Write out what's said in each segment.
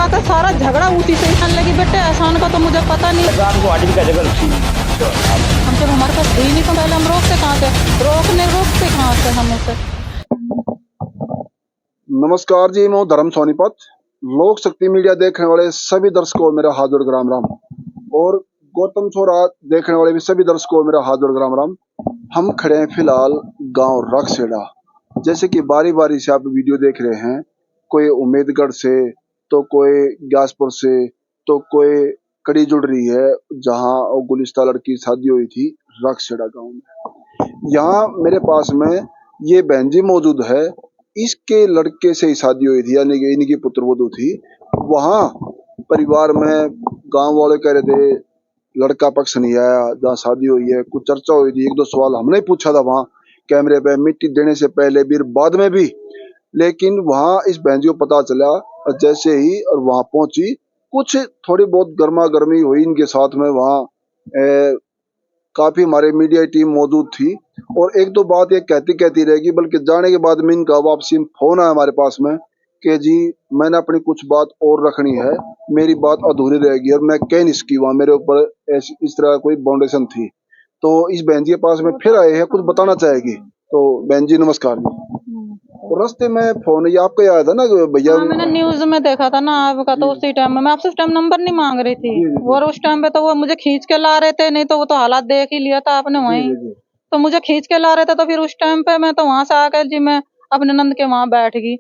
रात है, सारा झगड़ा उसी से ही लगी। बेटे एहसान का तो मुझे पता नहीं। हम जब हमारे पास ही नहीं तो पहले हम रोकते कहाँ से, रोकते कहाँ से हम उसे। नमस्कार जी, मैं धर्म सोनीपत। लोक शक्ति मीडिया देखने वाले सभी दर्शकों को मेरा हाथ जोड़ राम राम, और गौतम छोरा देखने वाले भी सभी दर्शकों को मेरा हाथ जोड़ राम राम। हम खड़े हैं फिलहाल गांव रखसेड़ा। जैसे कि बारी बारी से आप वीडियो देख रहे हैं, कोई उम्मेदगढ़ से, तो कोई ग्यासपुर से, तो कोई कड़ी जुड़ रही है जहां गुलिस्ता लड़की की शादी हुई थी रखसेड़ा गांव में। यहाँ मेरे पास में ये बहन जी मौजूद है। इसके लड़के से ही शादी हुई थी, यानी कि इनकी पुत्रवधू थी। वहां परिवार में गांव वाले कह रहे थे लड़का पक्ष नहीं आया जहाँ शादी हुई है। कुछ चर्चा हुई थी, एक दो सवाल हमने पूछा था वहां कैमरे पे, मिट्टी देने से पहले भी बाद में भी। लेकिन वहां इस बहन जी को पता चला जैसे ही और वहां पहुंची, कुछ थोड़ी बहुत गर्मा गर्मी हुई इनके साथ में। वहां काफी हमारे मीडिया टीम मौजूद थी, और एक दो बात ये कहती रहेगी, बल्कि जाने के बाद में इनका वापसी फोन आया हमारे पास में कि जी मैंने अपनी कुछ बात और रखनी है, मेरी बात अधूरी रहेगी, और मैं कह नहीं सकी। वहां मेरे ऊपर इस तरह कोई बाउंडेशन थी। तो इस बहन जी के पास में फिर आए हैं, कुछ बताना चाहेगी। तो बहन जी नमस्कार जी। तो रास्ते में फोन ये आपका आया था ना भैया? हाँ, मैंने न्यूज में देखा था ना आपका, तो उसी टाइम में मैं आपसे उस टाइम नंबर नहीं मांग रही थी, और उस टाइम पे तो वो मुझे खींच के ला रहे थे, नहीं तो वो तो हालात देख ही लिया था आपने वहीं। तो मुझे खींच के ला रहे थे, तो फिर उस टाइम पे मैं तो वहां से आकर जी मैं अपने नंद के वहां बैठ गई।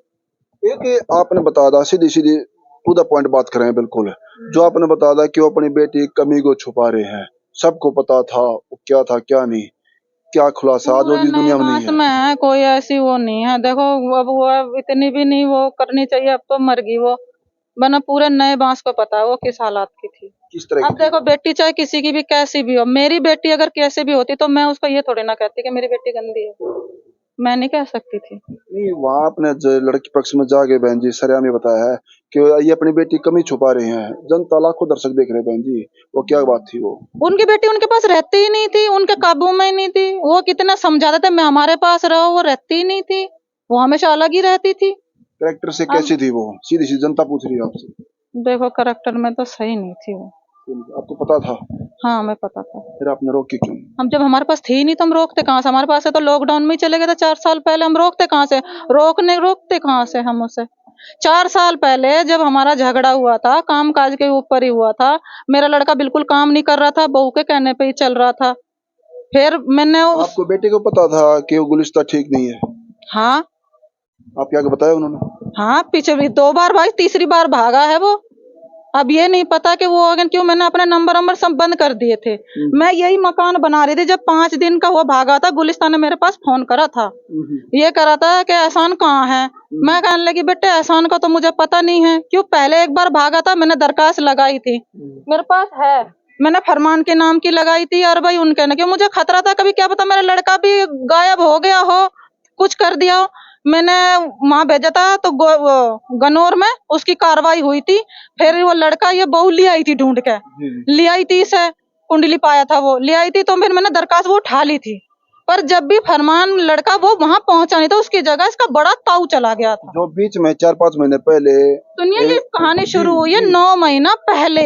एक आपने बता दा, सीधी सीधी टू द पॉइंट बात करें बिल्कुल। जो आपने बता दा कि वो अपनी बेटी की कमी को छुपा रहे हैं, सबको पता था वो क्या था क्या नहीं, क्या खुलासा आज वो इस दुनिया में नहीं है। में कोई ऐसी वो नहीं है। देखो अब वो इतनी भी नहीं वो करनी चाहिए, अब तो मर गई वो, वरना पूरे नए बांस को पता है वो किस हालात की थी। किस तरह अब देखो बेटी चाहे किसी की भी कैसी भी हो, मेरी बेटी अगर कैसे भी होती तो मैं उसको ये थोड़ी ना कहती कि मेरी बेटी गंदी है, मैं नहीं कह सकती थी। नहीं, वहाँ आपने लड़की पक्ष में जाके बहन जी सरिया में बताया है कि ये अपनी बेटी कमी छुपा रहे हैं। जनता लाखों दर्शक देख रहे हैं बहन जी, वो क्या बात थी? वो उनकी बेटी उनके पास रहती ही नहीं थी, उनके काबू में ही नहीं थी। वो कितना समझाते थे मैं हमारे पास रहो, वो रहती ही नहीं थी, वो हमेशा अलग ही रहती थी। कैरेक्टर से कैसी थी वो? सीधी सी जनता पूछ रही है आपसे। देखो करैक्टर में तो सही नहीं थी वो। आपको पता था? हाँ हमें पता था। फिर आपने रोकी क्यों? हम जब हमारे पास थी नहीं तो हम रोकते कहाँ से? हमारे पास से तो लॉकडाउन में ही चले गए थे 4 साल पहले, हम रोकते कहाँ से? रोकते कहाँ से हम उसे? 4 साल पहले जब हमारा झगड़ा हुआ था, काम काज के ऊपर ही हुआ था, मेरा लड़का बिल्कुल काम नहीं कर रहा था, बहू के कहने पे ही चल रहा था। फिर मैंने आपको बेटे को पता था कि वो गुलिस्ता ठीक नहीं है? हाँ आप क्या बताया उन्होंने? हाँ, पीछे भी 2 बार भाई, तीसरी बार भागा है वो। अब ये नहीं पता कि वो अगर क्यों, मैंने अपने नंबर सब बंद कर दिए थे। मैं यही मकान बना रही थी जब 5 दिन का वो भागा था। गुलिस्तान ने मेरे पास फोन करा था, ये करा था कि एहसान कहाँ है। मैं कहने लगी बेटे एहसान का तो मुझे पता नहीं है। क्यों? पहले एक बार भागा था, मैंने दरखास्त लगाई थी, मेरे पास है, मैंने फरमान के नाम की लगाई थी। और भाई उनके ना, क्यों मुझे खतरा था कभी क्या पता मेरा लड़का भी गायब हो गया हो, कुछ कर दिया हो। मैंने वहां भेजा था तो गनौर में उसकी कार्रवाई हुई थी। फिर वो लड़का ये बहू ले आई थी, ढूंढ के ले आई थी, इसे कुंडली पाया था वो ले आई थी। तो फिर मैंने दरखास्त वो उठा ली थी, पर जब भी फरमान लड़का वो वहां पहुंचा नहीं था, उसकी जगह इसका बड़ा ताऊ चला गया था। जो बीच में 4-5 महीने पहले सुनिए ये कहानी शुरू हुई है 9 महीना पहले।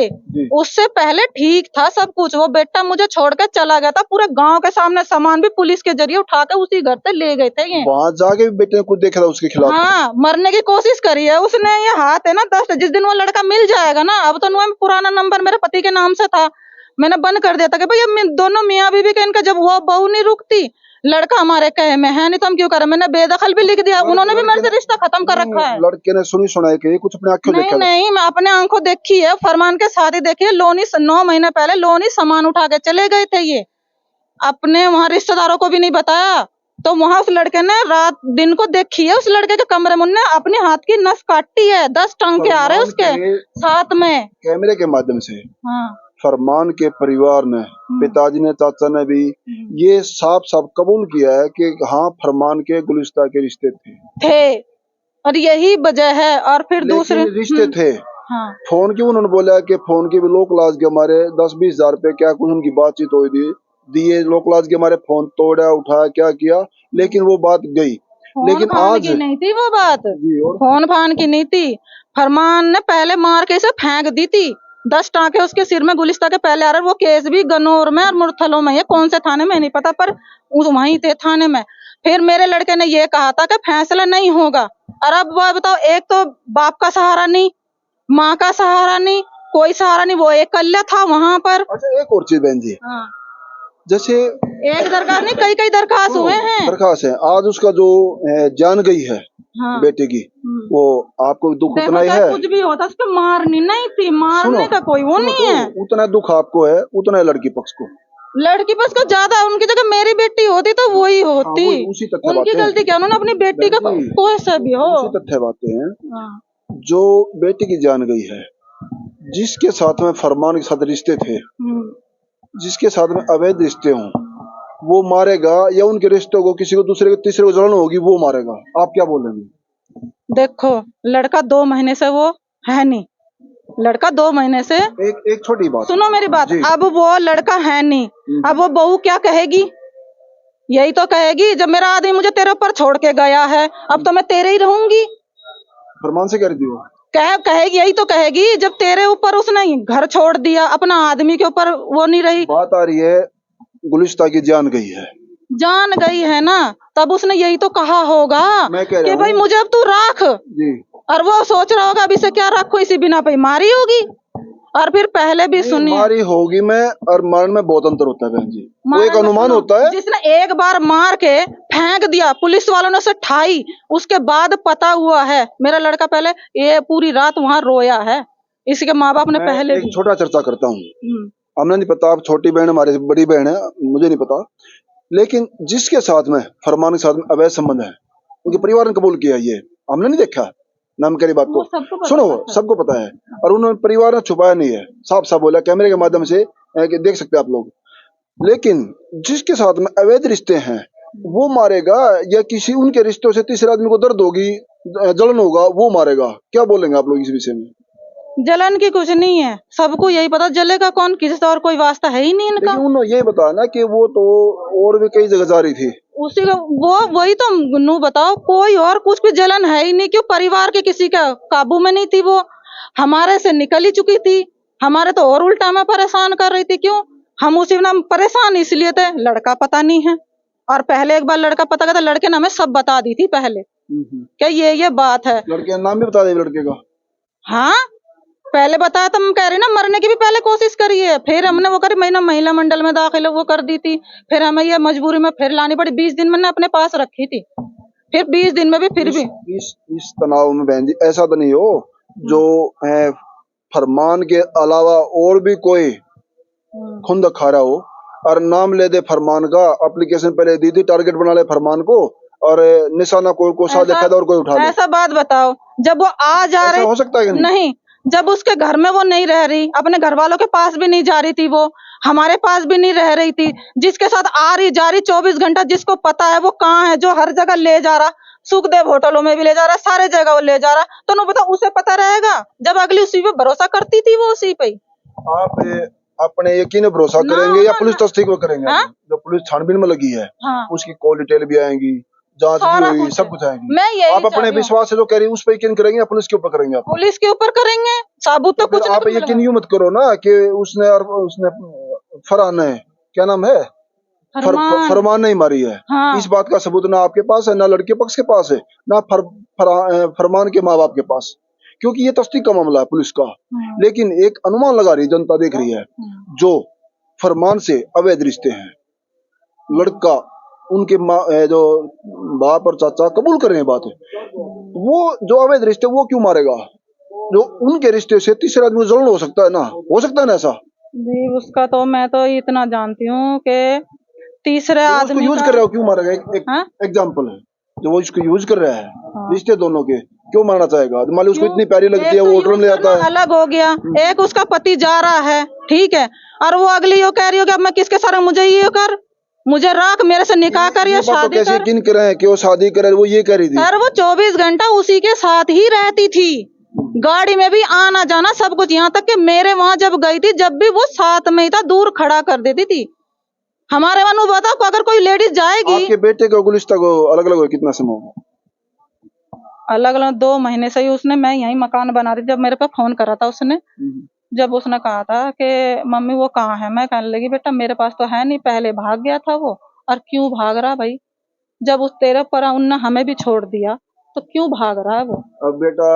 उससे पहले ठीक था सब कुछ। वो बेटा मुझे छोड़ के चला गया था, पूरे गांव के सामने सामान भी पुलिस के जरिए उठा के उसी घर से ले गए थे ये। वहां जाके भी बेटे ने कुछ देखा था उसके खिलाफ? हाँ, मरने की कोशिश करी है उसने। ये हाथ है ना 10, जिस दिन वो लड़का मिल जाएगा ना, अब तो पुराना नंबर मेरे पति के नाम से था, मैंने बंद कर दिया था कि भाई अब दोनों मियाँ बीवी के इनका जब वो बहू नहीं रुकती, लड़का हमारे कहे में है नहीं तो हम क्यों करें। मैंने बेदखल भी लिख दिया, उन्होंने भी मेरे से रिश्ता खत्म कर रखा है। लड़के ने सुनी सुनाई के कुछ अपने आंखों देखा? नहीं, मैं अपने आंखों देखी है, फरमान के साथ ही देखी है। लोनी 9 महीने पहले लोनी सामान उठा के चले गए थे ये, अपने वहां रिश्तेदारों को भी नहीं बताया। तो वहां उस लड़के ने रात दिन को देखी है, उस लड़के के कमरे में उन्होंने अपने हाथ की नस काटी है, 10 टांके आ रहे हैं उसके साथ में कैमरे के माध्यम से। हाँ। फरमान के परिवार ने, पिताजी ने, चाचा ने भी ये साफ साफ कबूल किया है कि हाँ फरमान के गुलिस्ता के रिश्ते थे, और यही वजह है। और फिर दूसरे रिश्ते थे। हाँ। फोन की उन्होंने बोला कि फोन की भी लोक लाज के हमारे 10-20 हजार रुपए क्या कुछ उनकी बातचीत हुई थी, दिए लोक लाज के हमारे, फोन तोड़ा उठाया क्या किया, लेकिन वो बात गई। लेकिन आज की नहीं थी वो बात, फोन फान की नहीं थी। फरमान ने पहले मार के इसे फेंक दी थी, 10 टांके उसके सिर में गुलिस्ता के पहले आ रहे। वो केस भी गनौर में और मुरथलों में है, कौन से थाने में नहीं पता, पर वहीं थे थाने में। फिर मेरे लड़के ने ये कहा था कि फैसला नहीं होगा। और अब वो बताओ, एक तो बाप का सहारा नहीं, माँ का सहारा नहीं, कोई सहारा नहीं, वो एकल्ला था वहां पर। अच्छा, एक और चीज बहन जी, हाँ। जैसे एक दरखास्त नहीं, कई दरखास्त हुए हैं। दरखास्त है, आज उसका जो जान गई है हाँ। बेटे की, वो आपको दुख देखो, उतना ही चाहे है। कुछ भी होता, उसको मारनी नहीं थी, मारने का कोई वो नहीं है। उतना दुख आपको है, उतना है लड़की पक्ष को। लड़की बस को ज्यादा, उनकी जगह मेरी बेटी होती तो वही होती। उसी तथ्य उनकी बातें गलती क्या, उन्होंने अपनी बेटी का कोई सा भी हो। उसी तथ्य बातें हैं। हाँ। जो बेटी की जान गई है, जिसके साथ में फरमान के साथ रिश्ते थे, जिसके साथ में अवैध रिश्ते हों, वो मारेगा, या उनके रिश्तों को किसी को दूसरे को तीसरे को जलन होगी, वो मारेगा, आप क्या बोलेंगे? देखो, लड़का 2 महीने से वो है नहीं, लड़का 2 महीने से, एक छोटी बात सुनो मेरी बात, अब वो लड़का है नहीं, अब वो बहू क्या कहेगी? यही तो कहेगी, जब मेरा आदमी मुझे तेरे ऊपर छोड़ के गया है, अब तो मैं तेरे ही रहूंगी। फरमान से कर दियो, कहेगी, यही तो कहेगी, जब तेरे ऊपर उसने घर छोड़ दिया, अपना आदमी के ऊपर वो नहीं रही। बात आ रही है गुलिस्ता की जान गई है, जान गई है ना, तब उसने यही तो कहा होगा कि भाई मुझे अब तू राख जी। और वो सोच रहा होगा, अब इसे क्या रखो, इसी बिना पे मारी होगी। और फिर पहले भी सुनिए, मारी होगी मैं और मरण में बहुत अंतर होता है बहन जी, वो एक अनुमान होता है। जिसने एक बार मार के फेंक दिया, पुलिस वालों ने उसे ठाई, उसके बाद पता हुआ है मेरा लड़का पहले ये पूरी रात वहां रोया है, इसके माँ बाप ने पहले एक छोटा चर्चा करता हूँ, हमें नहीं पता, आप छोटी बहन हमारी बड़ी बहन है, मुझे नहीं पता, लेकिन जिसके साथ में फरमान के साथ में अवैध संबंध है, उनके परिवार ने कबूल किया, ये हमने नहीं देखा, नाम करी बात को सुनो, सबको पता है, और उन्होंने परिवार ने छुपाया नहीं है, साफ साफ बोला, कैमरे के माध्यम से देख सकते हैं आप लोग। लेकिन जिसके साथ में अवैध रिश्ते हैं वो मारेगा, या किसी उनके रिश्तों से तीसरे आदमी को दर्द होगी, जलन होगा, वो मारेगा, क्या बोलेंगे आप लोग इस विषय में? जलन की कुछ नहीं है, सबको यही पता, जलेगा कौन, किसी से और कोई वास्ता है ही नहीं इनका। उन्होंने यही बताया ना कि वो तो और भी कई जगह जा रही थी, उसी का वही तो नू बताओ, कोई और कुछ भी जलन है ही नहीं, क्यों परिवार के किसी का काबू में नहीं थी, वो हमारे से निकल ही चुकी थी, हमारे तो और उल्टा में परेशान कर रही थी। क्यों हम उसी नाम परेशान इसलिए थे, लड़का पता नहीं है, और पहले एक बार लड़का पता था, लड़के ने हमें सब बता दी थी पहले, क्या ये बात है। लड़के का नाम भी बता दे लड़के का? हाँ, पहले बताया तो हम कह रहे ना, मरने की भी पहले कोशिश करी है, फिर हमने वो करी, मैंने महिला मंडल में दाखिल वो कर दी थी, फिर हमें ये मजबूरी में फिर लानी पड़ी, 20 दिन मैंने अपने पास रखी थी, फिर 20 दिन में भी फिर भी इस तनाव में बहन जी ऐसा तो नहीं हो जो है फरमान के अलावा और भी कोई खुंद खा रहा हो और नाम ले दे फरमान का, एप्लीकेशन पहले दी थी, टारगेट बना ले फरमान को, और निशाना को साथ फायदा और कोई उठा ले। ऐसा बात बताओ, जब वो आ जा रही, हो सकता है नहीं, जब उसके घर में वो नहीं रह रही, अपने घर वालों के पास भी नहीं जा रही थी, वो हमारे पास भी नहीं रह रही थी, जिसके साथ आ रही जा रही 24 घंटा, जिसको पता है वो कहाँ है, जो हर जगह ले जा रहा, सुखदेव होटलों में भी ले जा रहा, सारे जगह वो ले जा रहा, तो ना पता उसे पता रहेगा, जब अगली उसी पे भरोसा करती थी, वो उसी पे। आप अपने यकीन भरोसा करेंगे या पुलिस तस्दीक में करेंगे? जो पुलिस छानबीन में लगी है उसकी कॉल डिटेल भी आएंगी, जांच भी होगी, सब कुछ आएगी, आप अपने विश्वास से जो कह रही है उस पर यकीन करेंगे या पुलिस के ऊपर करेंगे? आप पुलिस के ऊपर करेंगे, साबुत तो कुछ आप यकीन यूं मत करो ना कि उसने फरहान है, क्या नाम है, फरमान नहीं मारी है। इस बात का सबूत ना आपके पास है, ना लड़के पक्ष के पास है, ना फरमान के माँ बाप के पास, क्योंकि ये तस्दीक का मामला है पुलिस का। लेकिन एक अनुमान लगा रही, जनता देख रही है, जो फरमान से अवैध रिश्ते हैं, लड़का उनके जो बाप और चाचा कबूल कर रहे हैं बात है, वो जो अवैध रिश्ते वो क्यों मारेगा? जो उनके रिश्ते से तीसरे आदमी जलन हो सकता है ना, हो सकता है ना ऐसा जी। उसका तो मैं तो इतना जानती हूँ कि तीसरे आदमी यूज कर रहा हो, क्यों मारेगा? एक एग्जाम्पल है, जो वो इसको यूज कर रहा है, रिश्ते दोनों के, क्यों मारना चाहेगा? मान लो उसको इतनी प्यारी लगती है, वो होटल में ले आता है, अलग हो गया, एक उसका पति जा रहा है, ठीक है, और वो अगली यो कह रही हो कि अब मैं किसके साथ, मुझे ये कर, मुझे रख, मेरे से निकाह कर या शादी कर। कैसे यकीन करें कि वो शादी करे? वो ये कह रही थी सर, वो 24 घंटा उसी के साथ ही रहती थी, गाड़ी में भी आना जाना सब कुछ, यहाँ तक कि मेरे वहां जब गई थी, जब भी वो साथ में ही था, दूर खड़ा कर देती थी। हमारे वहां बताओ, अगर कोई लेडीज जाएगी, आपके बेटे को गुलिस्ता को अलग अलग कितना समय होगा? अलग अलग 2 महीने से ही उसने, मैं यही मकान बना रही थी जब मेरे पे फोन करा था उसने। जब उसने कहा था कि मम्मी वो कहाँ है, मैं कहने लगी बेटा मेरे पास तो है नहीं, पहले भाग गया था वो। और क्यों भाग रहा भाई, जब उस तेरे पर उनने हमें भी छोड़ दिया तो क्यों भाग रहा है वो। अब बेटा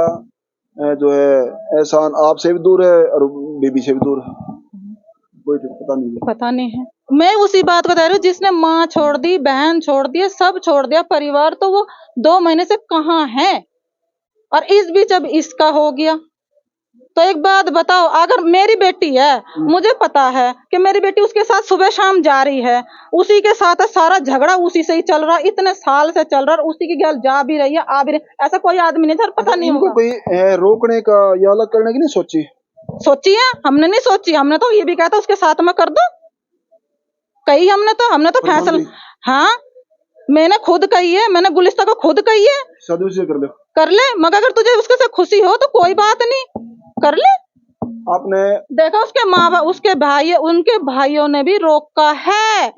जो है एहसान आपसे भी दूर है और बेबी से भी दूर है, कोई तो पता नहीं है। मैं उसी बात को कह रही हूँ, जिसने माँ छोड़ दी, बहन छोड़ दी, सब छोड़ दिया परिवार, तो वो 2 महीने से कहाँ है। और इस बीच अब इसका हो गया। तो एक बात बताओ, अगर मेरी बेटी है, मुझे पता है कि मेरी बेटी उसके साथ सुबह शाम जा रही है, उसी के साथ है, सारा झगड़ा उसी से ही चल रहा है, इतने साल से चल रहा है, उसी की गल जा भी रही है, आ भी रही है। ऐसा कोई आदमी नहीं सर, पता नहीं होगा। कोई रोकने का या अलग करने की नहीं सोची है हमने, नहीं सोची हमने, तो ये भी कहता उसके साथ में कर दो, कही हमने तो फैसला, हाँ मैंने खुद कही है, मैंने गुलिस्ता को खुद कही है शादी कर ले, मगर अगर तुझे उसके से खुशी हो तो कोई बात नहीं, कर ले। आपने देखा उसके माँ बाप, उसके भाई, उनके भाइयों ने भी रोका है।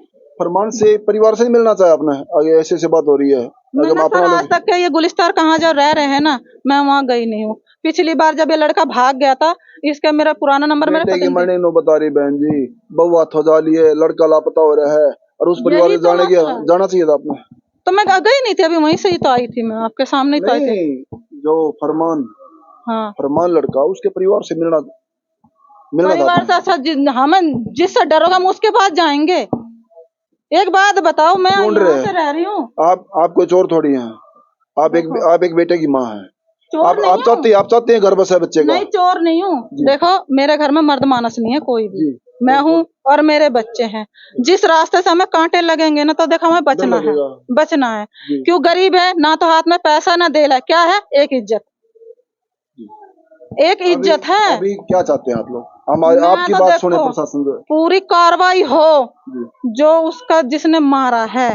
फरमान से परिवार से नहीं मिलना चाहे आपने, आगे ऐसे बात हो रही है। सर आज तक के ये गुलिस्तान कहाँ जो रह रहे हैं ना, मैं वहाँ गई नहीं हूँ। पिछली बार जब ये लड़का भाग गया था, इसका मेरा पुराना नंबर मेरे पति ने नो बता रही बहन जी, बउआ थो जाली है, लड़का लापता हो रहा है और उस परिवार से जाना चाहिए था आपने। तो मैं गई नहीं थी, अभी वहीं से ही तो आई थी, मैं आपके सामने ही तो आई थी। जो फरमान, हाँ फरमान लड़का, उसके परिवार से मिलना परिवार से अच्छा, हमें जिससे डरोगे हम उसके पास जाएंगे। एक बात बताओ, मैं यहाँ से रह रही हूँ, आप कोई चोर थोड़ी हैं, आप एक बेटे की माँ हैं। आप चाहते हैं घर बसा बच्चे का। नहीं चोर नहीं हूँ, देखो मेरे घर में मर्द मानस नहीं है कोई भी, मैं हूँ और मेरे बच्चे हैं। जिस रास्ते से हमें कांटे लगेंगे ना, तो देखो हमें बचना है। क्यों, गरीब है ना, तो हाथ में पैसा ना दे ला, क्या है, एक इज्जत है। अभी क्या चाहते हैं आप लोग? आपकी तो बात सुने प्रशासन, पूरी कार्रवाई हो, जो उसका जिसने मारा है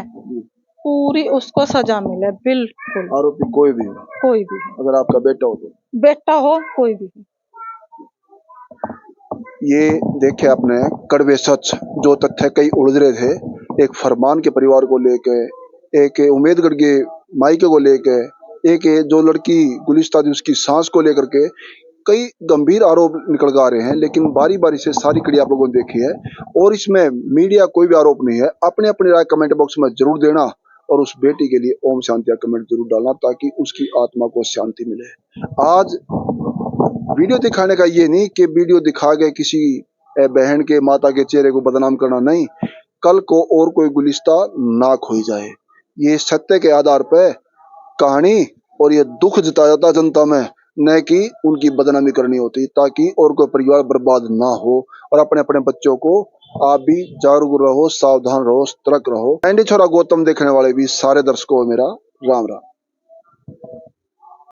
पूरी उसको सजा मिले, बिल्कुल। आरोपी कोई भी हो, अगर आपका बेटा हो कोई भी हो। ये देखे आपने कड़वे सच, जो तथ्य कई उलझ रहे थे, एक फरमान के परिवार को लेके, एक उम्मेदगढ़ के मायके को लेके, एक जो लड़की गुलिस्ता थी उसकी सांस को लेकर के कई गंभीर आरोप निकल कर आ रहे हैं। लेकिन बारी बारी से सारी कड़ी आप लोगों ने देखी है और इसमें मीडिया कोई भी आरोप नहीं है। अपने अपनी राय कमेंट बॉक्स में जरूर देना और उस बेटी के लिए ओम शांति कमेंट जरूर डालना, ताकि उसकी आत्मा को शांति मिले। आज वीडियो दिखाने का ये नहीं कि वीडियो दिखा के किसी बहन के, माता के चेहरे को बदनाम करना, नहीं, कल को और कोई गुलिस्ता ना खोई जाए। ये सत्य के आधार पर कहानी और ये दुख जताया जाता जनता में, न कि उनकी बदनामी करनी होती, ताकि और कोई परिवार बर्बाद ना हो। और अपने अपने बच्चों को आप भी जागरूक रहो, सावधान रहो, सतर्क रहो। एंडी छोरा गौतम देखने वाले भी सारे दर्शकों को मेरा राम राम।